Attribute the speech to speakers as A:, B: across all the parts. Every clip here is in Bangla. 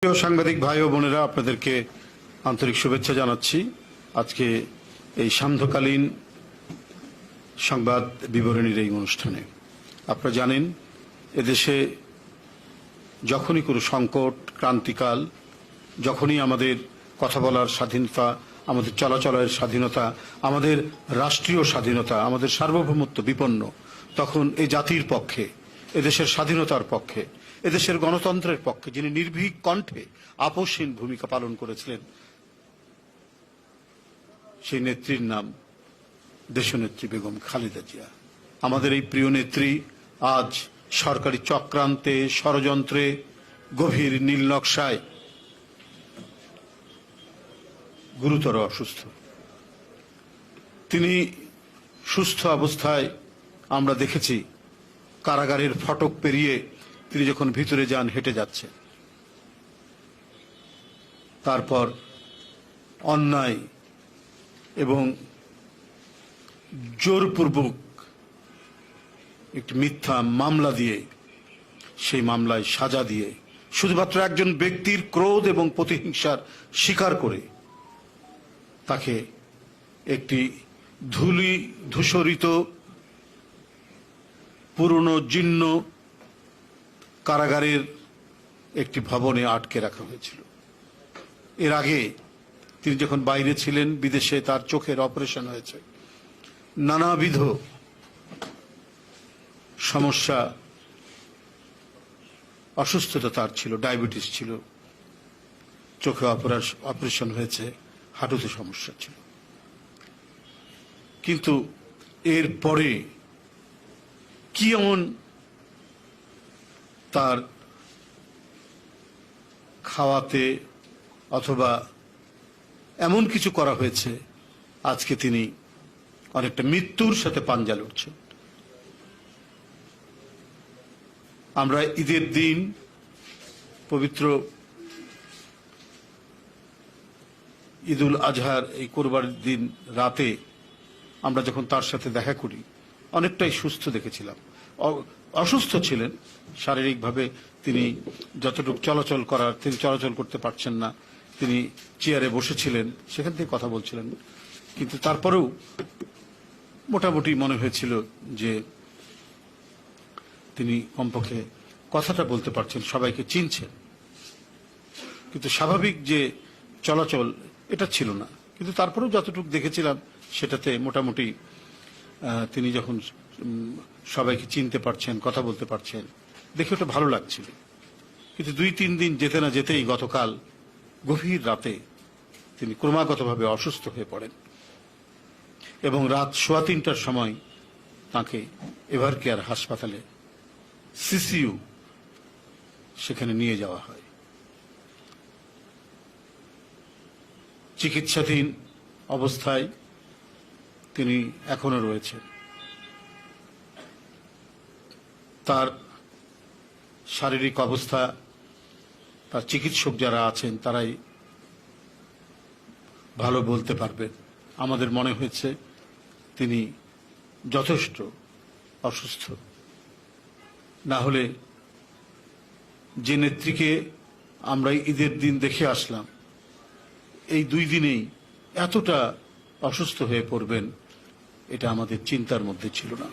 A: প্রিয় সাংবাদিক ভাই ও বোনেরা, আপনাদেরকে আন্তরিক শুভেচ্ছা জানাচ্ছি। আজকে এই সান্ধ্যকালীন সংবাদ বিবরণীর এই অনুষ্ঠানে আপনারা জানেন, এদেশে যখনই কোনো সংকট, ক্রান্তিকাল, যখনই আমাদের কথা বলার স্বাধীনতা, আমাদের চলাচলের স্বাধীনতা, আমাদের রাষ্ট্রীয় স্বাধীনতা, আমাদের সার্বভৌমত্ব বিপন্ন, তখন এই জাতির পক্ষে, এদেশের স্বাধীনতার পক্ষে, এদেশের গণতন্ত্রের পক্ষে যিনি নির্ভীক কণ্ঠে আপোষহীন ভূমিকা পালন করেছিলেন, সেই নেত্রীর নাম দেশনেত্রী বেগম খালেদা জিয়া। আমাদের এই প্রিয় নেত্রী আজ সরকারি চক্রান্তে, ষড়যন্ত্রে, গভীর নীল নকশায় গুরুতর অসুস্থ। তিনি সুস্থ অবস্থায় আমরা দেখেছি কারাগারের ফটক পেরিয়ে তিনি যখন ভিতরে যান, হেঁটে যাচ্ছে। তারপর অন্যায় এবং জোরপূর্বক একটি মিথ্যা মামলা দিয়ে, সেই মামলায় সাজা দিয়ে, শুধুমাত্র একজন ব্যক্তির ক্রোধ এবং প্রতিহিংসার শিকার করে তাকে একটি ধূসরিত পুরনো জীর্ণ কারাগারের একটি ভবনে আটকে রাখা হয়েছিল। এর আগে তিনি যখন বাইরে ছিলেন, বিদেশে তার চোখের অপারেশন হয়েছে, নানাবিধ সমস্যা, অসুস্থতা তার ছিল, ডায়াবেটিস ছিল, চোখে অপারেশন হয়েছে, হাঁটুতে সমস্যা ছিল। কিন্তু এর পরে কি এমন তার খাওয়াতে অথবা এমন কিছু করা হয়েছে, আজকে তিনি অনেকটা মৃত্যুর সাথে পাঞ্জা লড়ছেন। আমরা ঈদের দিন, পবিত্র ঈদুল আজহার এই কোরবানির দিন রাতে আমরা যখন তার সাথে দেখা করি, অনেকটাই সুস্থ দেখেছিলাম। অসুস্থ ছিলেন শারীরিকভাবে, তিনি যতটুকু চলাচল করার, তিনি চলাচল করতে পারছেন না, তিনি চেয়ারে বসেছিলেন, সেখান থেকে কথা বলছিলেন। কিন্তু তারপরেও মোটামুটি মনে হয়েছিল যে তিনি কমপক্ষে কথাটা বলতে পারছেন, সবাইকে চিনছেন। কিন্তু স্বাভাবিক যে চলাচল, এটা ছিল না। কিন্তু তারপরেও যতটুকু দেখেছিলাম, সেটাতে মোটামুটি তিনি যখন সবাইকে চিনতে পারছেন, কথা বলতে পারছেন, দেখে ওটা ভালো লাগছিল। কিন্তু 2-3 দিন যেতে না যেতেই গতকাল গভীর রাতে তিনি ক্রমাগতভাবে অসুস্থ হয়ে পড়েন এবং রাত 3:15টার সময় তাকে এভারকেয়ার হাসপাতালে, সিসিইউ, সেখানে নিয়ে যাওয়া হয়। চিকিৎসাধীন অবস্থায় তিনি এখনো রয়েছেন। তার শারীরিক অবস্থা, তার চিকিৎসক যারা আছেন তারাই ভালো বলতে পারবেন। আমাদের মনে হয়েছে তিনি যথেষ্ট অসুস্থ। না হলে যে নেত্রীকে আমরা ঈদের দিন দেখে আসলাম, এই 2 দিনেই এতটা অসুস্থ হয়ে পড়বেন, এটা আমাদের চিন্তার মধ্যে ছিল না।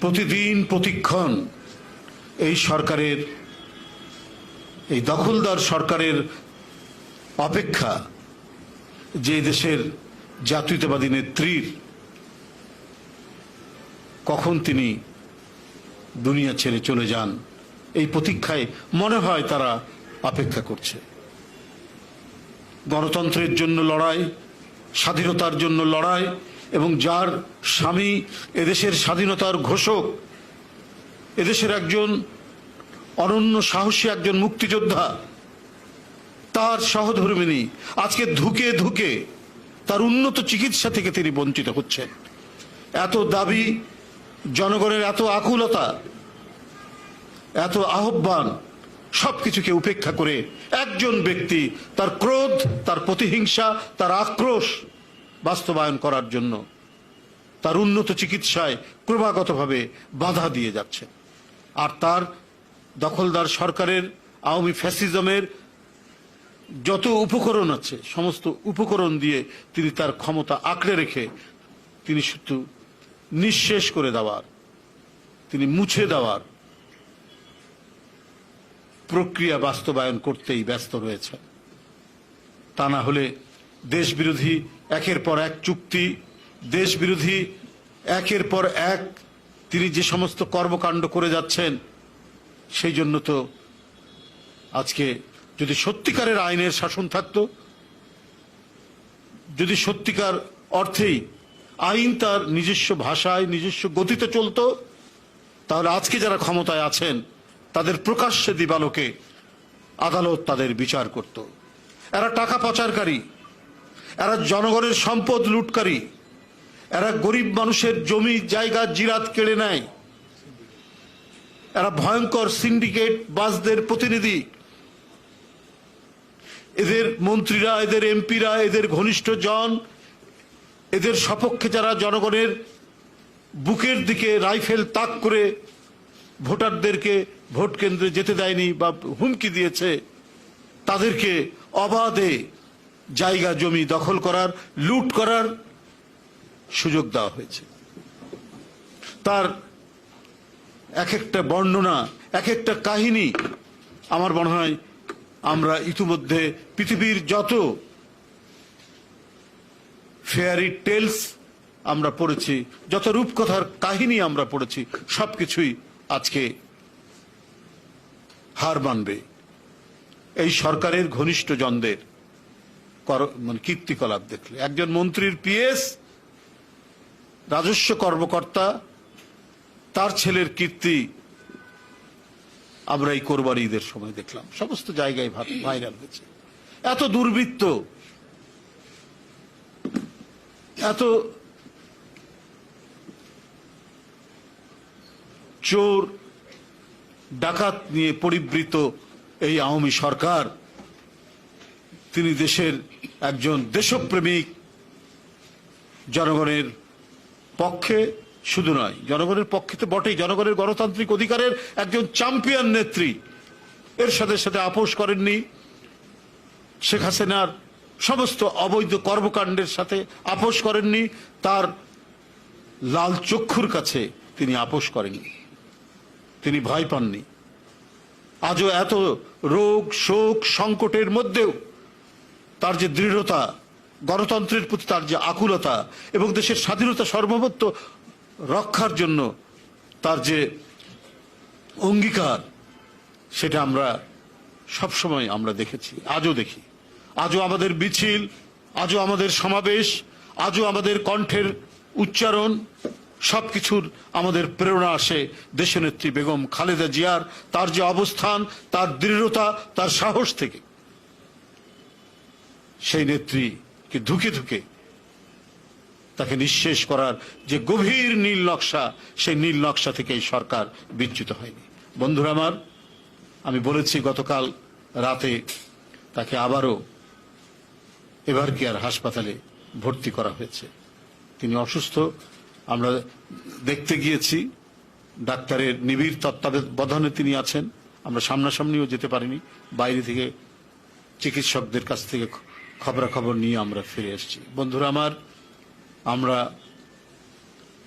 A: প্রতিদিন প্রতিক্ষণ এই সরকারের, এই দখলদার সরকারের অপেক্ষা যে দেশের জাতীয়তাবাদী নেত্রীর কখন তিনি দুনিয়া ছেড়ে চলে যান, এই প্রতীক্ষায় মনে হয় তারা অপেক্ষা করছে। গণতন্ত্রের জন্য লড়াই, স্বাধীনতার জন্য লড়াই, এবং যার স্বামী এদেশের স্বাধীনতার ঘোষক, এদেশের একজন অনন্য সাহসী একজন মুক্তিযোদ্ধা, তার সহধর্মিণী আজকে ধুকে ধুকে তার উন্নত চিকিৎসা থেকে তিনি বঞ্চিত হচ্ছেন। এত দাবি, জনগণের এত আকুলতা, এত আহ্বান, সবকিছুকে উপেক্ষা করে একজন ব্যক্তি তার ক্রোধ, তার প্রতিহিংসা, তার আক্রোশ বাস্তবায়ন করার জন্য তার উন্নত চিকিৎসায় ক্রমাগতভাবে বাধা দিয়ে যাচ্ছে। আর তার দখলদার সরকারের আওয়ামী ফ্যাসিজমের যত উপকরণ আছে সমস্ত উপকরণ দিয়ে তিনি তার ক্ষমতা আঁকড়ে রেখে তিনি শুধু নিঃশেষ করে দেওয়ার, তিনি মুছে দেওয়ার প্রক্রিয়া বাস্তবায়ন করতেই ব্যস্ত রয়েছে। তা না হলে দেশবিরোধী একের পর এক চুক্তি, দেশবিরোধী একের পর এক তিনি যে সমস্ত কর্মকাণ্ড করে যাচ্ছেন, সেই জন্য তো আজকে যদি সত্যিকারের আইনের শাসন থাকতো, যদি সত্যিকার অর্থেই আইন তার নিজস্ব ভাষায় নিজস্ব গতিতে চলতো, তাহলে আজকে যারা ক্ষমতায় আছেন তাদের প্রকাশ্যে দিবালোকে আদালত তাদের বিচার করত। এরা টাকা পাচারকারী, এরা জনগণের সম্পদ লুটকারী, এরা গরিব মানুষের জমি জায়গা জিরাত কেড়ে নেয়, এরা ভয়ঙ্কর সিন্ডিকেট বাসদের প্রতিনিধি। এদের মন্ত্রীরা, এদের এমপিরা, এদের ঘনিষ্ঠ জন, এদের সপক্ষে যারা জনগণের বুকের দিকে রাইফেল তাক করে ভোটারদেরকে ভোট কেন্দ্রে যেতে দেয়নি বা হুমকি দিয়েছে, তাদেরকে অবাধে জায়গা জমি দখল করার, লুট করার সুযোগ দেওয়া হয়েছে। তার এক একটা বর্ণনা, এক একটা কাহিনী আমার মনে হয় আমরা ইতিমধ্যে পৃথিবীর যত ফেয়ারি টেলস আমরা পড়েছি, যত রূপকথার কাহিনী আমরা পড়েছি, সবকিছুই আজকে হার মানবে এই সরকারের ঘনিষ্ঠ জনদের মানে কীর্তিকলাপ দেখলে। একজন মন্ত্রীর পিএস, রাজস্ব কর্মকর্তা, তার ছেলের কীর্তি আমরা এই কোরবানি ঈদের সময় দেখলাম, সমস্ত জায়গায় ভাইরাল হয়েছে। এত দুর্বৃত্ত, এত চোর ডাকাত নিয়ে পরিবৃত এই আওয়ামী সরকার, তিনি দেশের একজন দেশপ্রেমিক, জনগণের পক্ষে শুধু নয়, জনগণের পক্ষে তো বটেই, জনগণের গণতান্ত্রিক অধিকারের একজন চ্যাম্পিয়ন নেত্রী। এর সাথে সাথে আপোষ করেননি শেখ হাসিনার সমস্ত অবৈধ কর্মকাণ্ডের সাথে, আপোষ করেননি তার লাল চক্ষুর কাছে, তিনি আপোষ করেননি, তিনি ভয় পাননি। আজও এত রোগ শোক সংকটের মধ্যেও তার যে দৃঢ়তা, গণতন্ত্রের প্রতি তার যে আকুলতা এবং দেশের স্বাধীনতা সার্বভৌমত্ব রক্ষার জন্য তার যে অঙ্গীকার, সেটা আমরা সবসময় আমরা দেখেছি, আজও দেখি। আজও আমাদের মিছিল, আজও আমাদের সমাবেশ, আজও আমাদের কণ্ঠের উচ্চারণ, সবকিছুর আমাদের প্রেরণা আসে দেশনেত্রী বেগম খালেদা জিয়ার, তার যে অবস্থান, তার দৃঢ়তা, তার সাহস থেকে। সেই নেত্রীকে ধুকে ধুকে তাকে নিঃশেষ করার যে গভীর নীল নকশা, সেই নীল নকশা থেকে এই সরকার বিচ্যুত হয়নি। বন্ধুরা আমার, আমি বলেছি গতকাল রাতে তাকে আবারও এভারকেয়ার হাসপাতালে ভর্তি করা হয়েছে। তিনি অসুস্থ, আমরা দেখতে গিয়েছি, ডাক্তারের নিবিড় তত্ত্বাবধানে তিনি আছেন। আমরা সামনাসামনিও যেতে পারিনি, বাইরে থেকে চিকিৎসকদের কাছ থেকে খবরাখবর নিয়ে আমরা ফিরে এসেছি। বন্ধুরা আমার, আমরা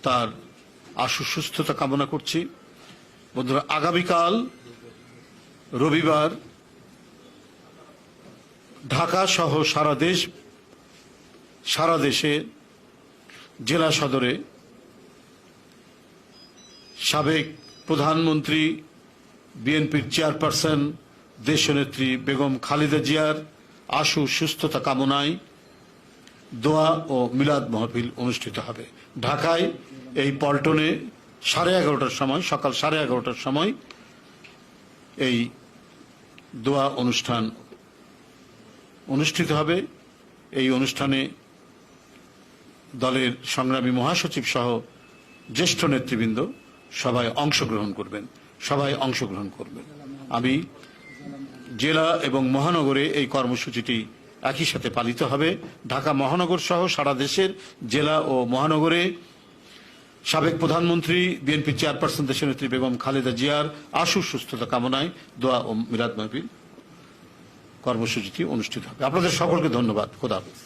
A: তার আশু সুস্থতা কামনা করছি। বন্ধুরা, আগামীকাল রবিবার ঢাকা সহ সারা দেশে জেলা সদরে সাবেক প্রধানমন্ত্রী, বিএনপির চেয়ারপারসন, দেশনেত্রী বেগম খালেদা জিয়ার আশু সুস্থতা কামনায় দোয়া ও মিলাদ মাহফিল অনুষ্ঠিত হবে। ঢাকায় এই পল্টনে 11:30টার সময়, সকাল 11:30টার সময় এই দোয়া অনুষ্ঠান অনুষ্ঠিত হবে। এই অনুষ্ঠানে দলের সংগ্রামী মহাসচিব সহ জ্যেষ্ঠ নেতৃবৃন্দ সবাই অংশগ্রহণ করবেন। আমি জেলা এবং মহানগরে এই কর্মসূচিটি একই সাথে পালিত হবে। ঢাকা মহানগর সহ সারা দেশের জেলা ও মহানগরে সাবেক প্রধানমন্ত্রী বিএনপি চেয়ারপারসন দেশনেত্রী বেগম খালেদা জিয়ার আশু সুস্থতা কামনায় দোয়া ও মিলাদ মাহফিল কর্মসূচিটি অনুষ্ঠিত হবে। আপনাদের সকলকে ধন্যবাদ। খোদা হাফেজ।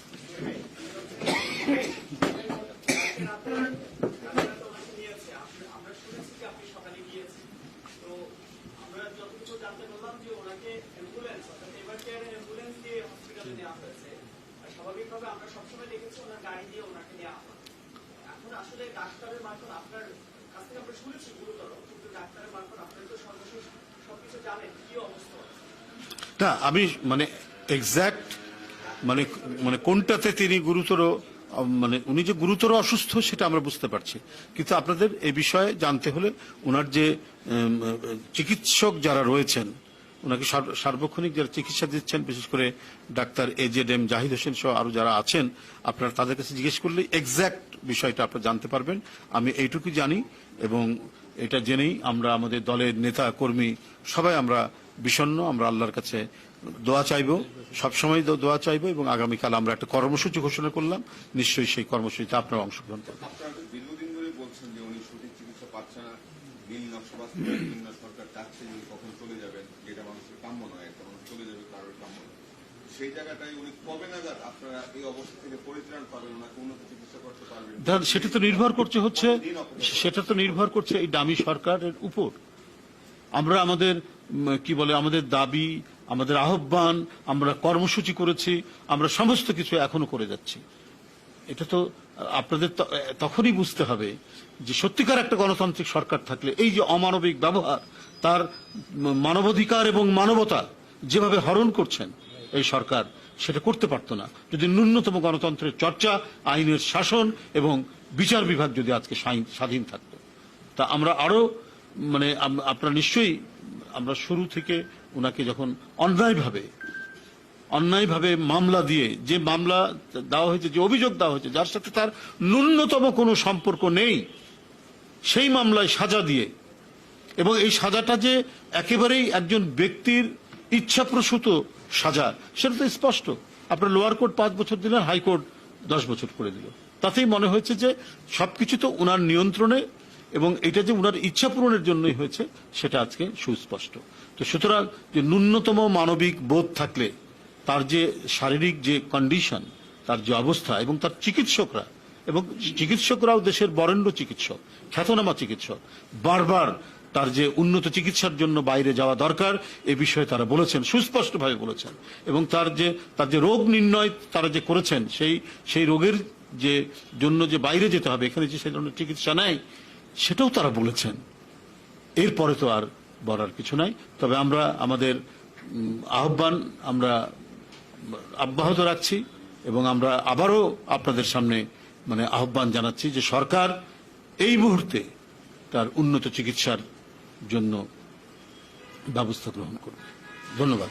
B: স্বাভাবিকভাবে আমরা সবসময় দেখেছি ওনার গাড়ি দিয়ে ওনাকে নেওয়া হয়। এখন আসলে ডাক্তারের মারফত আপনার কাছ থেকে আমরা শুনেছি গুরুতর, কিন্তু ডাক্তারের মারফত আপনারা তো সর্বশেষ সবকিছু জানেন কি অবস্থা।
A: না, আমি মানে এক্সাক্ট মানে মানে কোনটাতে তিনি গুরুতর, মানে উনি যে গুরুতর অসুস্থ সেটা আমরা বুঝতে পারছি, কিন্তু আপনাদের এই বিষয়ে জানতে হলে ওনার যে চিকিৎসক যারা রয়েছেন, ওনাকে সার্বক্ষণিক যারা চিকিৎসা দিচ্ছেন, বিশেষ করে ডাক্তার AZM জাহিদ হোসেন সহ আরো যারা আছেন, আপনারা তাদের কাছে জিজ্ঞেস করলে এক্সাক্ট বিষয়টা আপনারা জানতে পারবেন। আমি এইটুকু জানি এবং এটা জেনেই আমরা আমাদের দলের নেতা কর্মী সবাই আমরা বিষণ্ণ। আমরা আল্লাহর কাছে দোয়া চাইব, সবসময় দোয়া চাইব এবং আগামীকাল আমরা একটা কর্মসূচি ঘোষণা করলাম, নিশ্চয়ই সেই কর্মসূচিতে আপনারা অংশগ্রহণ করবেন।
C: আপনারা দীর্ঘদিন ধরে বলছেন যে উনি সঠিক চিকিৎসা পাচ্ছেন না, বিল নকশা বাস্তবায়ন সরকার চাচ্ছে যে কখন চলে যাবেন, যেটা মানুষের কাম্য নয়, একটা মানুষ চলে যাবে কারোর কাম্য নয়। সেই জায়গাটায় উনি কবে নাগাদ আপনারা এই অবস্থা থেকে পরিত্রাণ পাবেন, ওনাকে উন্নত চিকিৎসা করতে পারবেন?
A: সেটা তো নির্ভর করছে এই দামি সরকারের উপর। আমরা আমাদের কি বলে আমাদের দাবি, আমাদের আহ্বান, আমরা কর্মসূচি করেছি, আমরা সমস্ত কিছু এখনো করে যাচ্ছি। এটা তো আপনাদের তখনই বুঝতে হবে যে সত্যিকার একটা গণতান্ত্রিক সরকার থাকলে এই যে অমানবিক ব্যবহার, তার মানবাধিকার এবং মানবতা যেভাবে হরণ করছেন এই সরকার, সেটা করতে পারতো না যদি ন্যূনতম গণতন্ত্রের চর্চা, আইনের শাসন এবং বিচার বিভাগ যদি আজকে স্বাধীন থাকতো। তা আমরা আরো মানে আপনারা নিশ্চয়ই, আমরা শুরু থেকে ওনাকে যখন অন্যায়ভাবে মামলা দিয়ে, যে মামলা দেওয়া হয়েছে, যে অভিযোগ দেওয়া হয়েছে, যার সাথে তার ন্যূনতম কোনো সম্পর্ক নেই, সেই মামলায় সাজা দিয়ে, এবং এই সাজাটা যে একেবারেই একজন ব্যক্তির ইচ্ছাপ্রসূত সাজা, সেটা তো স্পষ্ট। আপনার লোয়ার কোর্ট 5 বছর দিলেন, হাইকোর্ট 10 বছর করে দিল। তাতেই মনে হয়েছে যে সবকিছু তো উনার নিয়ন্ত্রণে, এবং এটা যে উনার ইচ্ছা পূরণের জন্যই হয়েছে সেটা আজকে সুস্পষ্ট। তো সুতরাং যে ন্যূনতম মানবিক বোধ থাকলে তার যে শারীরিক যে কন্ডিশন, তার যে অবস্থা, এবং তার চিকিৎসকরাও দেশের বরেণ্য চিকিৎসক, খ্যাতনামা চিকিৎসক, বারবার তার যে উন্নত চিকিৎসার জন্য বাইরে যাওয়া দরকার এ বিষয়ে তারা বলেছেন, সুস্পষ্টভাবে বলেছেন। এবং তার যে রোগ নির্ণয় তারা যে করেছেন, সেই রোগের যে জন্য যে বাইরে যেতে হবে, এখানে যে সেই ধরনের চিকিৎসা নেই, সেটাও তারা বলেছেন। এরপরে তো আর বলার কিছু নাই। তবে আমরা আমাদের আহ্বান আমরা অব্যাহত রাখছি, এবং আমরা আবারও আপনাদের সামনে মানে আহ্বান জানাচ্ছি যে সরকার এই মুহূর্তে তার উন্নত চিকিৎসার জন্য ব্যবস্থা গ্রহণ করবে। ধন্যবাদ।